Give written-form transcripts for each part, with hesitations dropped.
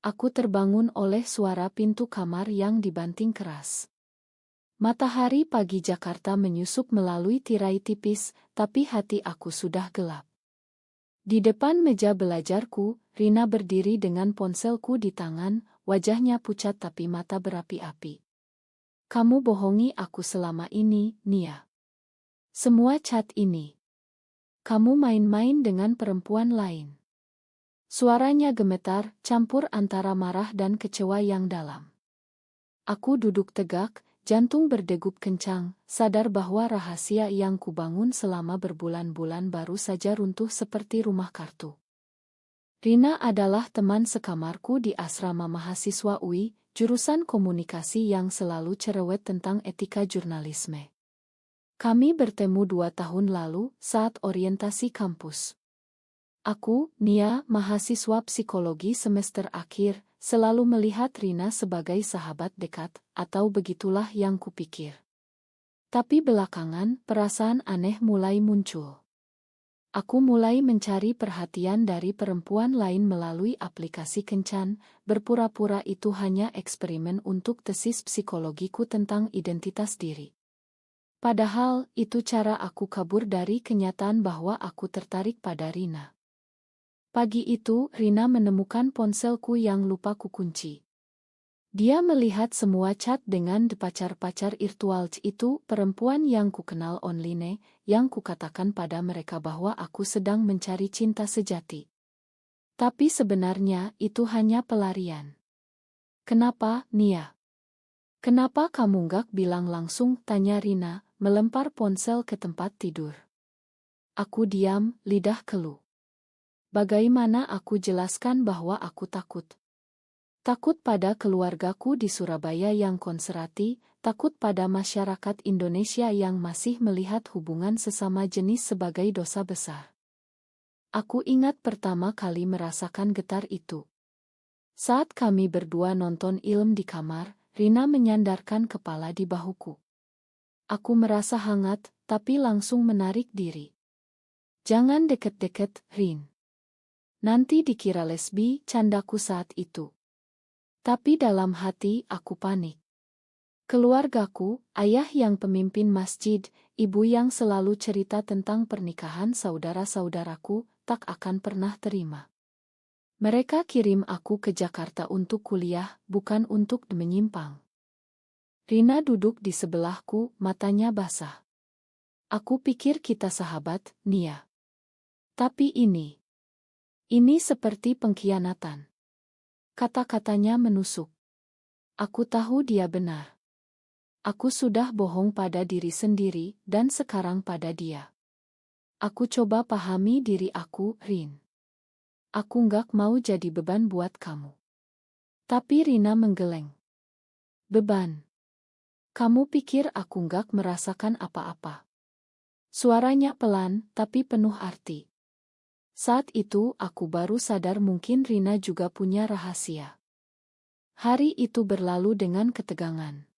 Aku terbangun oleh suara pintu kamar yang dibanting keras. Matahari pagi Jakarta menyusup melalui tirai tipis, tapi hati aku sudah gelap. Di depan meja belajarku, Rina berdiri dengan ponselku di tangan, wajahnya pucat tapi mata berapi-api. Kamu bohongi aku selama ini, Nia. Semua cat ini. Kamu main-main dengan perempuan lain. Suaranya gemetar, campur antara marah dan kecewa yang dalam. Aku duduk tegak, jantung berdegup kencang, sadar bahwa rahasia yang kubangun selama berbulan-bulan baru saja runtuh seperti rumah kartu. Rina adalah teman sekamarku di asrama mahasiswa UI, jurusan komunikasi yang selalu cerewet tentang etika jurnalisme. Kami bertemu 2 tahun lalu saat orientasi kampus. Aku, Nia, mahasiswa psikologi semester akhir, selalu melihat Rina sebagai sahabat dekat, atau begitulah yang kupikir. Tapi belakangan, perasaan aneh mulai muncul. Aku mulai mencari perhatian dari perempuan lain melalui aplikasi kencan, berpura-pura itu hanya eksperimen untuk tesis psikologiku tentang identitas diri. Padahal, itu cara aku kabur dari kenyataan bahwa aku tertarik pada Rina. Pagi itu, Rina menemukan ponselku yang lupa kukunci. Dia melihat semua chat dengan pacar-pacar virtual itu, perempuan yang kukenal online, yang kukatakan pada mereka bahwa aku sedang mencari cinta sejati. Tapi sebenarnya itu hanya pelarian. Kenapa, Nia? Kenapa kamu gak bilang langsung, tanya Rina, melempar ponsel ke tempat tidur. Aku diam, lidah keluh. Bagaimana aku jelaskan bahwa aku takut? Takut pada keluargaku di Surabaya yang konservatif, takut pada masyarakat Indonesia yang masih melihat hubungan sesama jenis sebagai dosa besar. Aku ingat pertama kali merasakan getar itu. Saat kami berdua nonton film di kamar, Rina menyandarkan kepala di bahuku. Aku merasa hangat, tapi langsung menarik diri. Jangan deket-deket, Rin. Nanti dikira lesbi, candaku saat itu. Tapi dalam hati aku panik. Keluargaku, ayah yang pemimpin masjid, ibu yang selalu cerita tentang pernikahan saudara-saudaraku, tak akan pernah terima. Mereka kirim aku ke Jakarta untuk kuliah, bukan untuk menyimpang. Rina duduk di sebelahku, matanya basah. Aku pikir kita sahabat, Nia. Tapi ini seperti pengkhianatan. Kata-katanya menusuk. Aku tahu dia benar. Aku sudah bohong pada diri sendiri dan sekarang pada dia. Aku coba pahami diri aku, Rin. Aku gak mau jadi beban buat kamu. Tapi Rina menggeleng. Beban? Kamu pikir aku gak merasakan apa-apa? Suaranya pelan, tapi penuh arti. Saat itu aku baru sadar mungkin Rina juga punya rahasia. Hari itu berlalu dengan ketegangan.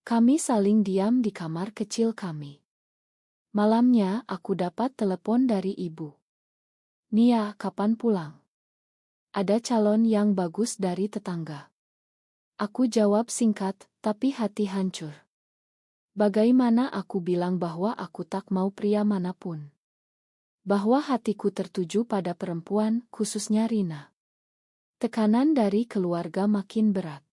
Kami saling diam di kamar kecil kami. Malamnya aku dapat telepon dari ibu. Nia, kapan pulang? Ada calon yang bagus dari tetangga. Aku jawab singkat, tapi hati hancur. Bagaimana aku bilang bahwa aku tak mau pria manapun? Bahwa hatiku tertuju pada perempuan, khususnya Rina. Tekanan dari keluarga makin berat.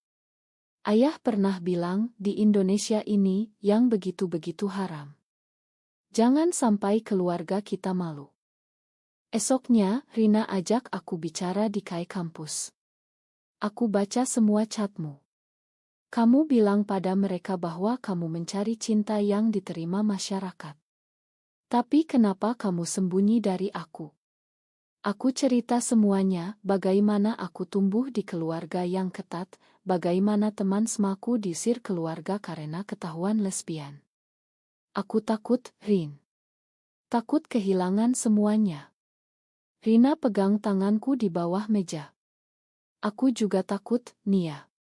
Ayah pernah bilang, di Indonesia ini, yang begitu-begitu haram. Jangan sampai keluarga kita malu. Esoknya, Rina ajak aku bicara di KAI kampus. Aku baca semua chatmu. Kamu bilang pada mereka bahwa kamu mencari cinta yang diterima masyarakat. Tapi kenapa kamu sembunyi dari aku? Aku cerita semuanya, bagaimana aku tumbuh di keluarga yang ketat, bagaimana teman semaku diusir keluarga karena ketahuan lesbian. Aku takut, Rin. Takut kehilangan semuanya. Rina pegang tanganku di bawah meja. Aku juga takut, Nia.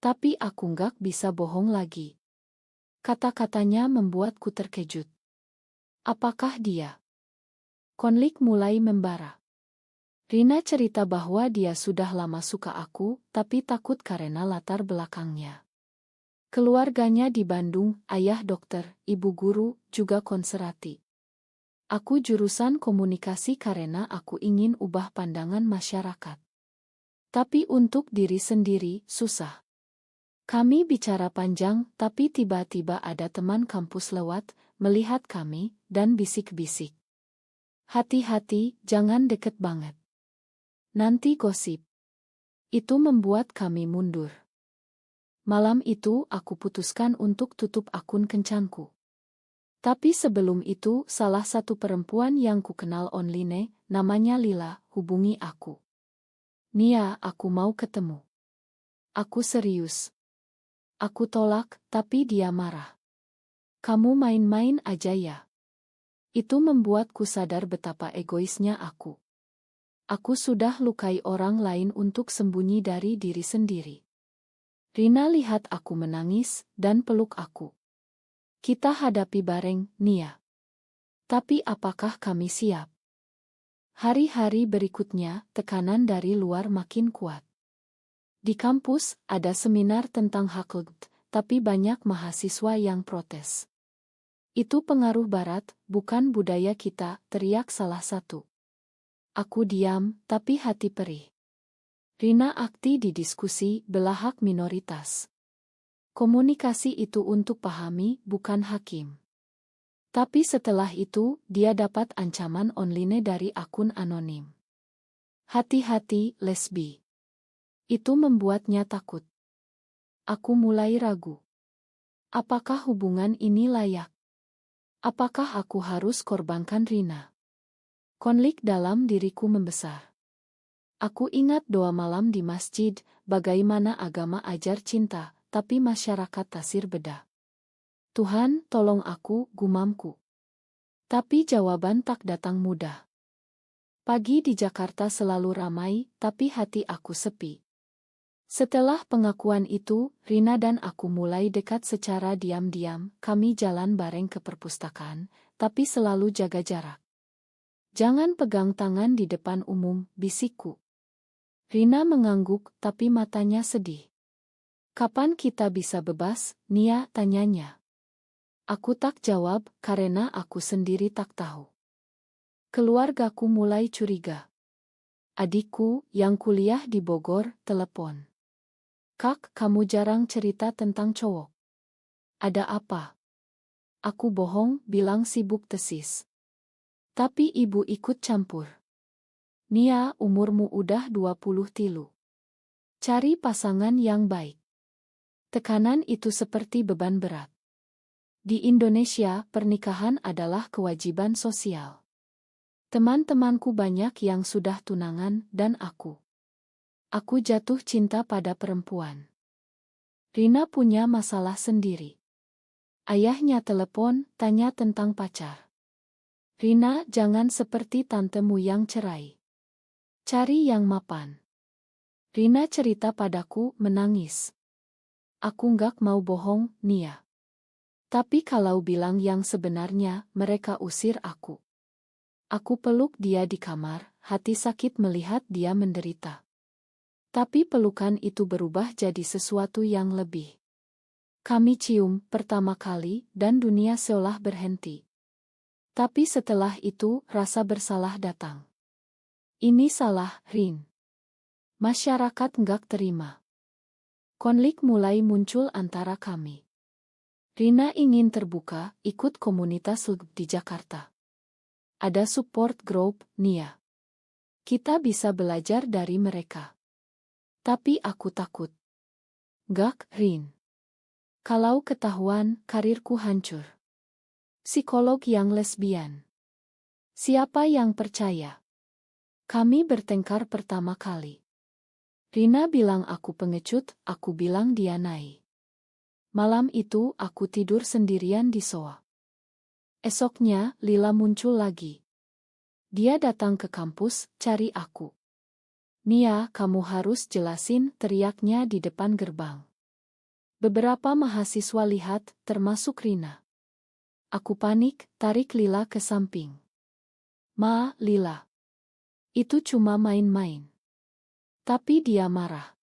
Tapi aku gak bisa bohong lagi. Kata-katanya membuatku terkejut. Apakah dia? Konflik mulai membara. Rina cerita bahwa dia sudah lama suka aku, tapi takut karena latar belakangnya. Keluarganya di Bandung, ayah dokter, ibu guru, juga konserati. Aku jurusan komunikasi karena aku ingin ubah pandangan masyarakat. Tapi untuk diri sendiri, susah. Kami bicara panjang, tapi tiba-tiba ada teman kampus lewat, melihat kami, dan bisik-bisik. Hati-hati, jangan deket banget. Nanti gosip. Itu membuat kami mundur. Malam itu aku putuskan untuk tutup akun kencanku. Tapi sebelum itu salah satu perempuan yang kukenal online, namanya Lila, hubungi aku. Nia, aku mau ketemu. Aku serius. Aku tolak, tapi dia marah. Kamu main-main aja ya. Itu membuatku sadar betapa egoisnya aku. Aku sudah lukai orang lain untuk sembunyi dari diri sendiri. Rina lihat aku menangis dan peluk aku. Kita hadapi bareng, Nia. Tapi apakah kami siap? Hari-hari berikutnya, tekanan dari luar makin kuat. Di kampus, ada seminar tentang hak LGBT, tapi banyak mahasiswa yang protes. Itu pengaruh barat, bukan budaya kita, teriak salah satu. Aku diam, tapi hati perih. Rina aktif di diskusi bela hak minoritas. Komunikasi itu untuk pahami, bukan hakim. Tapi setelah itu, dia dapat ancaman online dari akun anonim. Hati-hati, lesbi. Itu membuatnya takut. Aku mulai ragu. Apakah hubungan ini layak? Apakah aku harus korbankan Rina? Konflik dalam diriku membesar. Aku ingat doa malam di masjid, bagaimana agama ajar cinta, tapi masyarakat tasir beda. Tuhan, tolong aku, gumamku. Tapi jawaban tak datang mudah. Pagi di Jakarta selalu ramai, tapi hati aku sepi. Setelah pengakuan itu, Rina dan aku mulai dekat secara diam-diam. Kami jalan bareng ke perpustakaan, tapi selalu jaga jarak. Jangan pegang tangan di depan umum, bisikku. Rina mengangguk, tapi matanya sedih. Kapan kita bisa bebas, Nia, tanyanya. Aku tak jawab, karena aku sendiri tak tahu. Keluargaku mulai curiga. Adikku, yang kuliah di Bogor, telepon. Kak, kamu jarang cerita tentang cowok. Ada apa? Aku bohong, bilang sibuk tesis. Tapi ibu ikut campur. Nia, umurmu udah 20 tilu. Cari pasangan yang baik. Tekanan itu seperti beban berat. Di Indonesia, pernikahan adalah kewajiban sosial. Teman-temanku banyak yang sudah tunangan, dan aku. Aku jatuh cinta pada perempuan. Rina punya masalah sendiri. Ayahnya telepon, tanya tentang pacar. Rina, jangan seperti tantemu yang cerai. Cari yang mapan. Rina cerita padaku, menangis. Aku nggak mau bohong, Nia. Tapi kalau bilang yang sebenarnya, mereka usir aku. Aku peluk dia di kamar, hati sakit melihat dia menderita. Tapi pelukan itu berubah jadi sesuatu yang lebih. Kami cium pertama kali, dan dunia seolah berhenti. Tapi setelah itu, rasa bersalah datang. Ini salah, Rin. Masyarakat nggak terima. Konflik mulai muncul antara kami. Rina ingin terbuka, ikut komunitas LGBT di Jakarta. Ada support group, Nia. Kita bisa belajar dari mereka. Tapi aku takut. Nggak, Rin. Kalau ketahuan, karirku hancur. Psikolog yang lesbian. Siapa yang percaya? Kami bertengkar pertama kali. Rina bilang aku pengecut, aku bilang dia naik. Malam itu aku tidur sendirian di sofa. Esoknya, Lila muncul lagi. Dia datang ke kampus, cari aku. Nia, kamu harus jelasin, teriaknya di depan gerbang. Beberapa mahasiswa lihat, termasuk Rina. Aku panik, tarik Lila ke samping. Ma, Lila. Itu cuma main-main. Tapi dia marah.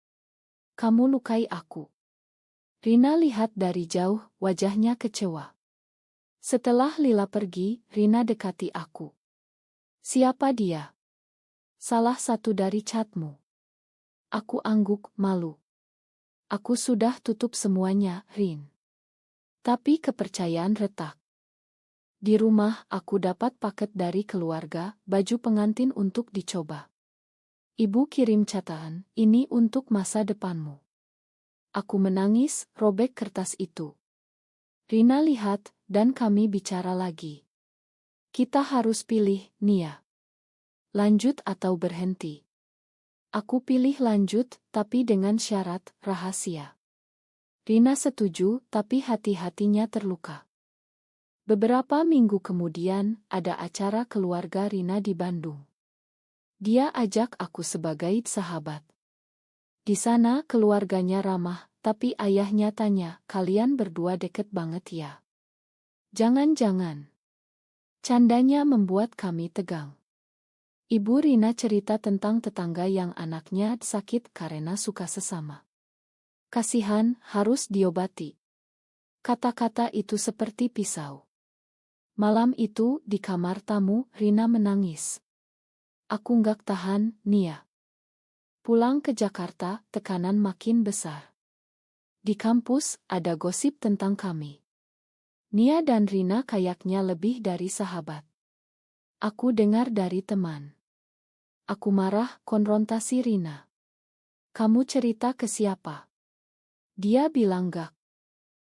Kamu lukai aku. Rina lihat dari jauh, wajahnya kecewa. Setelah Lila pergi, Rina dekati aku. Siapa dia? Salah satu dari catmu. Aku angguk, malu. Aku sudah tutup semuanya, Rin. Tapi kepercayaan retak. Di rumah, aku dapat paket dari keluarga, baju pengantin untuk dicoba. Ibu kirim catatan, ini untuk masa depanmu. Aku menangis, robek kertas itu. Rina lihat, dan kami bicara lagi. Kita harus pilih, Nia. Lanjut atau berhenti. Aku pilih lanjut, tapi dengan syarat, rahasia. Rina setuju, tapi hati-hatinya terluka. Beberapa minggu kemudian, ada acara keluarga Rina di Bandung. Dia ajak aku sebagai sahabat. Di sana keluarganya ramah, tapi ayahnya tanya, kalian berdua deket banget ya? Jangan-jangan. Candanya membuat kami tegang. Ibu Rina cerita tentang tetangga yang anaknya sakit karena suka sesama. Kasihan, harus diobati. Kata-kata itu seperti pisau. Malam itu, di kamar tamu, Rina menangis. Aku nggak tahan, Nia. Pulang ke Jakarta, tekanan makin besar. Di kampus, ada gosip tentang kami. Nia dan Rina kayaknya lebih dari sahabat. Aku dengar dari teman. Aku marah, konfrontasi Rina. Kamu cerita ke siapa? Dia bilang gak.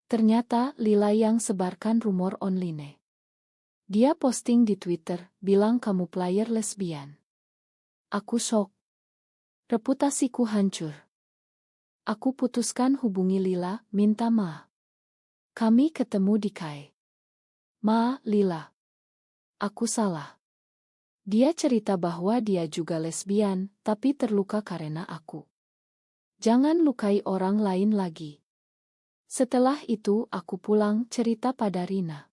Ternyata Lila yang sebarkan rumor online. Dia posting di Twitter, bilang kamu player lesbian. Aku shock. Reputasiku hancur. Aku putuskan hubungi Lila, minta maaf. Kami ketemu di KAI. Ma, Lila. Aku salah. Dia cerita bahwa dia juga lesbian, tapi terluka karena aku. Jangan lukai orang lain lagi. Setelah itu aku pulang cerita pada Rina.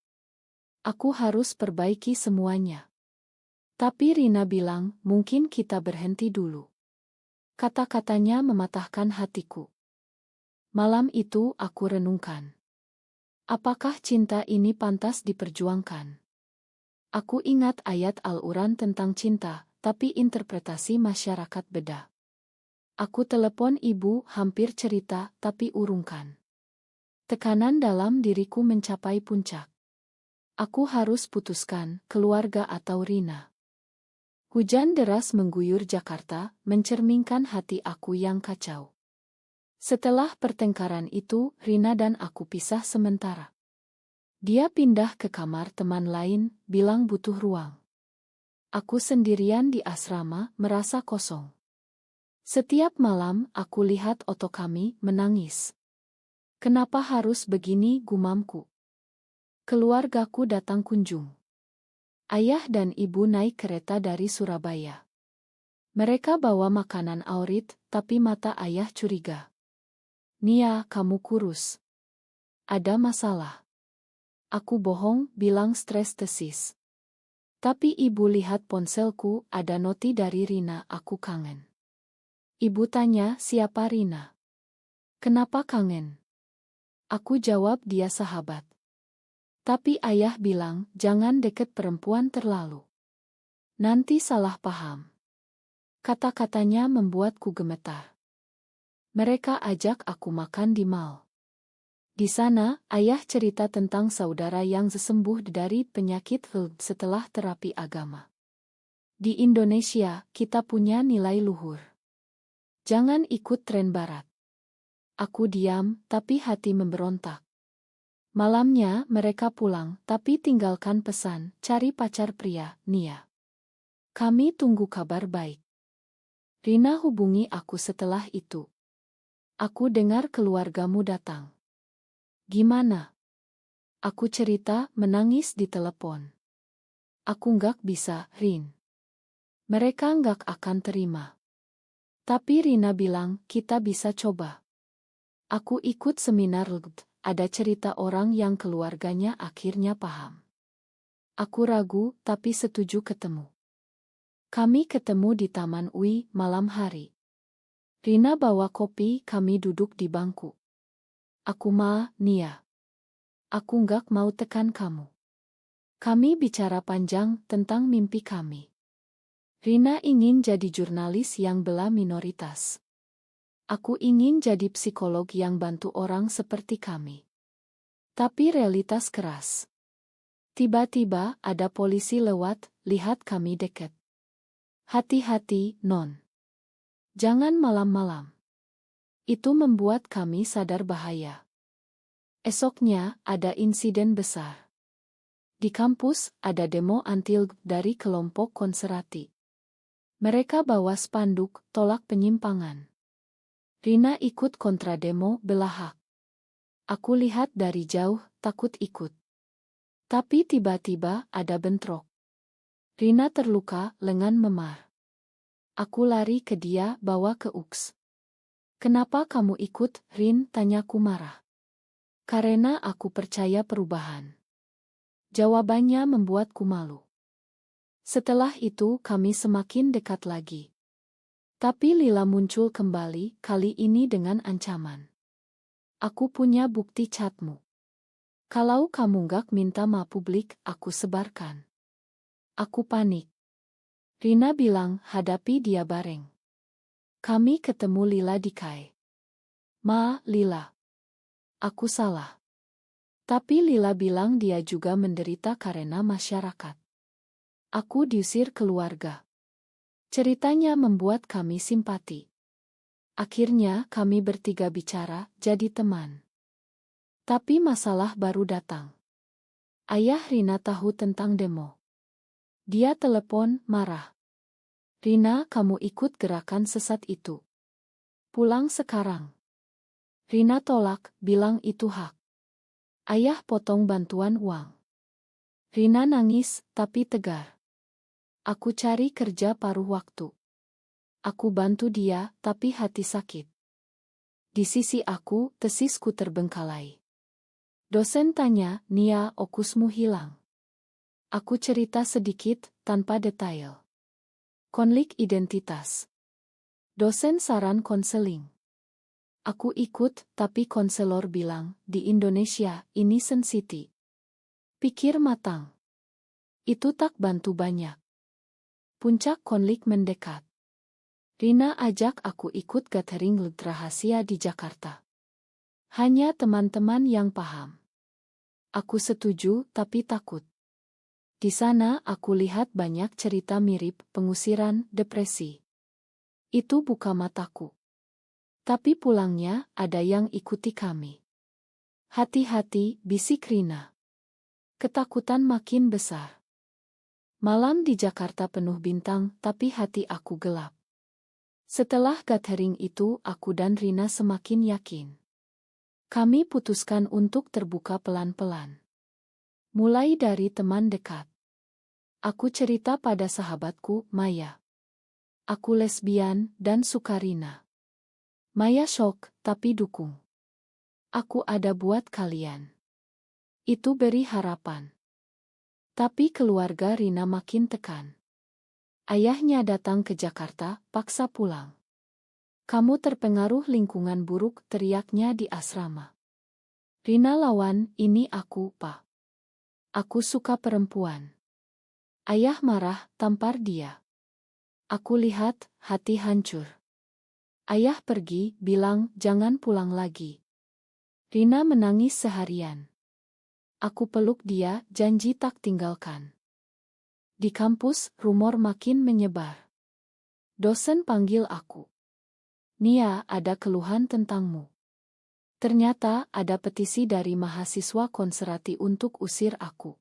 Aku harus perbaiki semuanya. Tapi Rina bilang, mungkin kita berhenti dulu. Kata-katanya mematahkan hatiku. Malam itu aku renungkan. Apakah cinta ini pantas diperjuangkan? Aku ingat ayat Al-Quran tentang cinta, tapi interpretasi masyarakat beda. Aku telepon ibu, hampir cerita, tapi urungkan. Tekanan dalam diriku mencapai puncak. Aku harus putuskan, keluarga atau Rina. Hujan deras mengguyur Jakarta, mencerminkan hati aku yang kacau. Setelah pertengkaran itu, Rina dan aku pisah sementara. Dia pindah ke kamar teman lain, bilang butuh ruang. Aku sendirian di asrama, merasa kosong. Setiap malam, aku lihat Oto kami, menangis. Kenapa harus begini, gumamku? Keluargaku datang kunjung. Ayah dan ibu naik kereta dari Surabaya. Mereka bawa makanan aurit, tapi mata ayah curiga. Nia, kamu kurus. Ada masalah. Aku bohong, bilang stres tesis. Tapi ibu lihat ponselku, ada noti dari Rina, aku kangen. Ibu tanya, siapa Rina? Kenapa kangen? Aku jawab dia sahabat. Tapi ayah bilang, jangan deket perempuan terlalu. Nanti salah paham. Kata-katanya membuatku gemetar. Mereka ajak aku makan di mal. Di sana, ayah cerita tentang saudara yang sembuh dari penyakit flu setelah terapi agama. Di Indonesia, kita punya nilai luhur. Jangan ikut tren barat. Aku diam, tapi hati memberontak. Malamnya, mereka pulang, tapi tinggalkan pesan, cari pacar pria, Nia. Kami tunggu kabar baik. Rina hubungi aku setelah itu. Aku dengar keluargamu datang. Gimana? Aku cerita, menangis di telepon. Aku nggak bisa, Rin. Mereka nggak akan terima. Tapi Rina bilang, kita bisa coba. Aku ikut seminar LGD, ada cerita orang yang keluarganya akhirnya paham. Aku ragu, tapi setuju ketemu. Kami ketemu di Taman UI malam hari. Rina bawa kopi, kami duduk di bangku. Aku Nia. Aku nggak mau tekan kamu. Kami bicara panjang tentang mimpi kami. Rina ingin jadi jurnalis yang bela minoritas. Aku ingin jadi psikolog yang bantu orang seperti kami. Tapi realitas keras. Tiba-tiba ada polisi lewat, lihat kami dekat. Hati-hati, Non. Jangan malam-malam. Itu membuat kami sadar bahaya. Esoknya ada insiden besar. Di kampus ada demo anti-LGBT dari kelompok konservatif. Mereka bawa spanduk, tolak penyimpangan. Rina ikut kontra demo, bela hak. Aku lihat dari jauh, takut ikut. Tapi tiba-tiba ada bentrok. Rina terluka, lengan memar. Aku lari ke dia, bawa ke UKS. Kenapa kamu ikut, Rin? Tanyaku marah. Karena aku percaya perubahan. Jawabannya membuatku malu. Setelah itu kami semakin dekat lagi. Tapi Lila muncul kembali, kali ini dengan ancaman. Aku punya bukti chatmu. Kalau kamu gak minta maaf publik, aku sebarkan. Aku panik. Rina bilang, hadapi dia bareng. Kami ketemu Lila di KAI. Lila. Aku salah. Tapi Lila bilang dia juga menderita karena masyarakat. Aku diusir keluarga. Ceritanya membuat kami simpati. Akhirnya kami bertiga bicara, jadi teman. Tapi masalah baru datang. Ayah Rina tahu tentang demo. Dia telepon, marah. Rina, kamu ikut gerakan sesat itu. Pulang sekarang. Rina tolak, bilang itu hak. Ayah potong bantuan uang. Rina nangis, tapi tegar. Aku cari kerja paruh waktu. Aku bantu dia, tapi hati sakit. Di sisi aku, tesisku terbengkalai. Dosen tanya, Nia, okusmu hilang. Aku cerita sedikit, tanpa detail. Konflik identitas. Dosen saran konseling. Aku ikut, tapi konselor bilang, di Indonesia, ini sensitif. Pikir matang. Itu tak bantu banyak. Puncak konflik mendekat. Rina ajak aku ikut gathering rahasia di Jakarta. Hanya teman-teman yang paham. Aku setuju, tapi takut. Di sana aku lihat banyak cerita mirip, pengusiran, depresi. Itu buka mataku. Tapi pulangnya, ada yang ikuti kami. Hati-hati, bisik Rina. Ketakutan makin besar. Malam di Jakarta penuh bintang, tapi hati aku gelap. Setelah gathering itu, aku dan Rina semakin yakin. Kami putuskan untuk terbuka pelan-pelan. Mulai dari teman dekat. Aku cerita pada sahabatku, Maya. Aku lesbian dan suka Rina. Maya shock, tapi dukung. Aku ada buat kalian. Itu beri harapan. Tapi keluarga Rina makin tekan. Ayahnya datang ke Jakarta, paksa pulang. Kamu terpengaruh lingkungan buruk, teriaknya di asrama. Rina lawan, ini aku, Pak. Aku suka perempuan. Ayah marah, tampar dia. Aku lihat, hati hancur. Ayah pergi, bilang, jangan pulang lagi. Rina menangis seharian. Aku peluk dia, janji tak tinggalkan. Di kampus, rumor makin menyebar. Dosen panggil aku. Nia, ada keluhan tentangmu. Ternyata ada petisi dari mahasiswa konservatif untuk usir aku.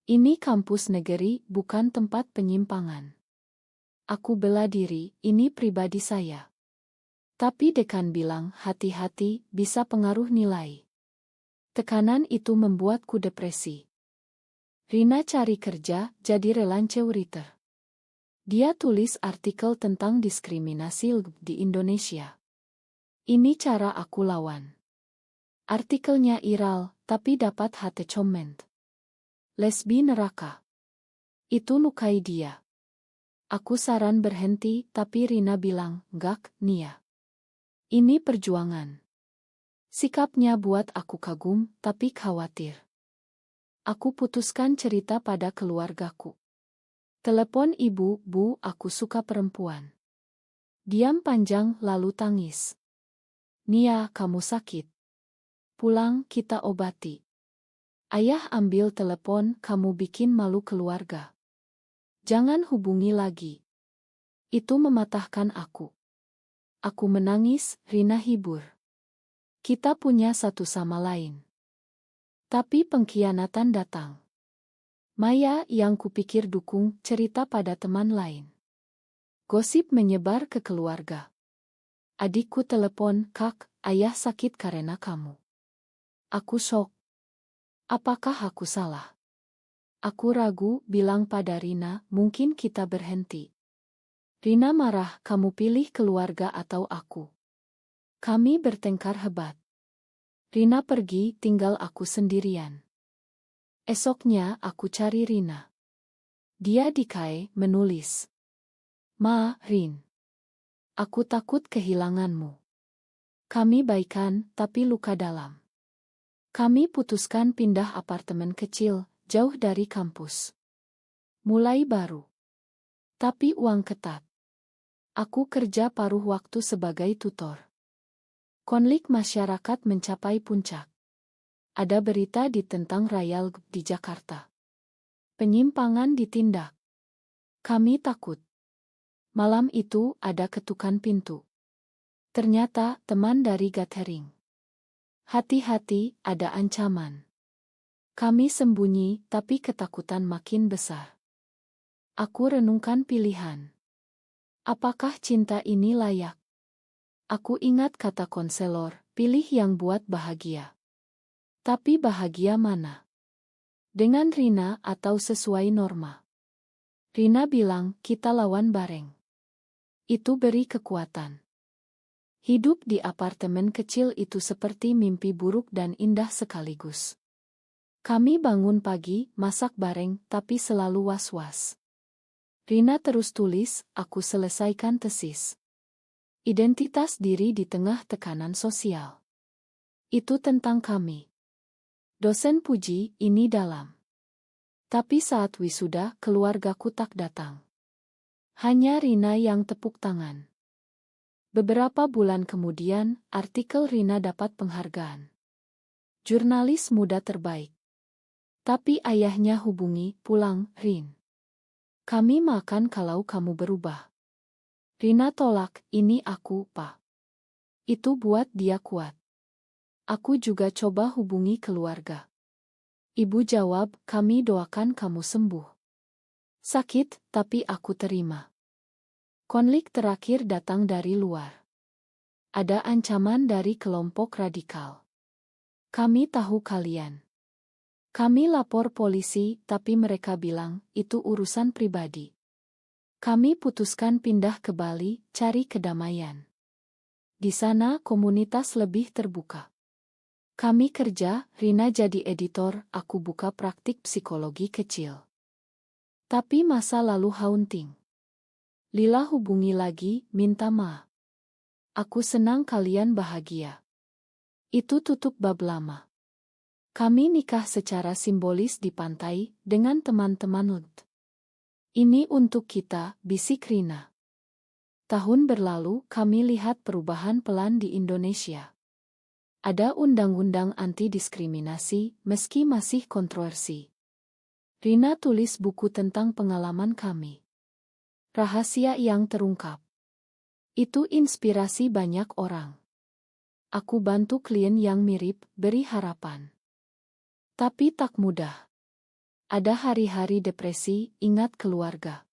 Ini kampus negeri, bukan tempat penyimpangan. Aku bela diri, ini pribadi saya. Tapi dekan bilang, hati-hati, bisa pengaruh nilai. Tekanan itu membuatku depresi. Rina cari kerja, jadi relance writer. Dia tulis artikel tentang diskriminasi LGBT di Indonesia. Ini cara aku lawan. Artikelnya viral, tapi dapat hate comment. Lesbi neraka. Itu lukai dia. Aku saran berhenti, tapi Rina bilang, "Enggak, Nia. Ini perjuangan." Sikapnya buat aku kagum, tapi khawatir. Aku putuskan cerita pada keluargaku. Telepon ibu, "Bu, aku suka perempuan." Diam panjang, lalu tangis. "Nia, kamu sakit. Pulang, kita obati." Ayah ambil telepon, "Kamu bikin malu keluarga. Jangan hubungi lagi." Itu mematahkan aku. Aku menangis, Rina hibur. Kita punya satu sama lain. Tapi pengkhianatan datang. Maya yang kupikir dukung cerita pada teman lain. Gosip menyebar ke keluarga. Adikku telepon, "Kak, ayah sakit karena kamu." Aku shock. Apakah aku salah? Aku ragu, bilang pada Rina, "Mungkin kita berhenti." Rina marah, "Kamu pilih keluarga atau aku?" Kami bertengkar hebat. Rina pergi, tinggal aku sendirian. Esoknya aku cari Rina. Dia di KAI, menulis. "Ma, Rin. Aku takut kehilanganmu. Kami baikan, tapi luka dalam. Kami putuskan pindah apartemen kecil, jauh dari kampus. Mulai baru. Tapi uang ketat. Aku kerja paruh waktu sebagai tutor. Konflik masyarakat mencapai puncak. Ada berita tentang Royal di Jakarta. Penyimpangan ditindak. Kami takut." Malam itu ada ketukan pintu. Ternyata teman dari Gathering. "Hati-hati, ada ancaman." Kami sembunyi, tapi ketakutan makin besar. Aku renungkan pilihan. Apakah cinta ini layak? Aku ingat kata konselor, "Pilih yang buat bahagia." Tapi bahagia mana? Dengan Rina atau sesuai norma? Rina bilang, "Kita lawan bareng." Itu beri kekuatan. Hidup di apartemen kecil itu seperti mimpi buruk dan indah sekaligus. Kami bangun pagi, masak bareng, tapi selalu was-was. Rina terus tulis, aku selesaikan tesis. Identitas diri di tengah tekanan sosial. Itu tentang kami. Dosen puji, ini dalam. Tapi saat wisuda, keluargaku tak datang. Hanya Rina yang tepuk tangan. Beberapa bulan kemudian, artikel Rina dapat penghargaan. Jurnalis muda terbaik. Tapi ayahnya hubungi, "Pulang, Rin. Kami makan kalau kamu berubah." Rina tolak, "Ini aku, Pak." Itu buat dia kuat. Aku juga coba hubungi keluarga. Ibu jawab, "Kami doakan kamu sembuh." Sakit, tapi aku terima. Konflik terakhir datang dari luar. Ada ancaman dari kelompok radikal. "Kami tahu kalian." Kami lapor polisi, tapi mereka bilang, "Itu urusan pribadi." Kami putuskan pindah ke Bali, cari kedamaian. Di sana komunitas lebih terbuka. Kami kerja, Rina jadi editor, aku buka praktik psikologi kecil. Tapi masa lalu haunting. Lila hubungi lagi, minta maaf. "Aku senang kalian bahagia." Itu tutup bab lama. Kami nikah secara simbolis di pantai, dengan teman-teman Lut. "Ini untuk kita," bisik Rina. Tahun berlalu, kami lihat perubahan pelan di Indonesia. Ada undang-undang anti-diskriminasi, meski masih kontroversi. Rina tulis buku tentang pengalaman kami. Rahasia yang terungkap. Itu inspirasi banyak orang. Aku bantu klien yang mirip, beri harapan. Tapi tak mudah. Ada hari-hari depresi, ingat keluarga.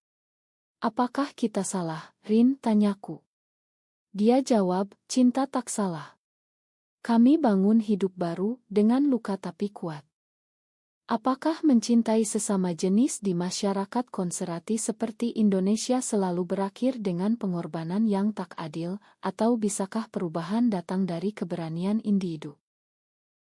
"Apakah kita salah, Rin?" tanyaku. Dia jawab, "Cinta tak salah." Kami bangun hidup baru, dengan luka tapi kuat. Apakah mencintai sesama jenis di masyarakat konservatif seperti Indonesia selalu berakhir dengan pengorbanan yang tak adil, atau bisakah perubahan datang dari keberanian individu?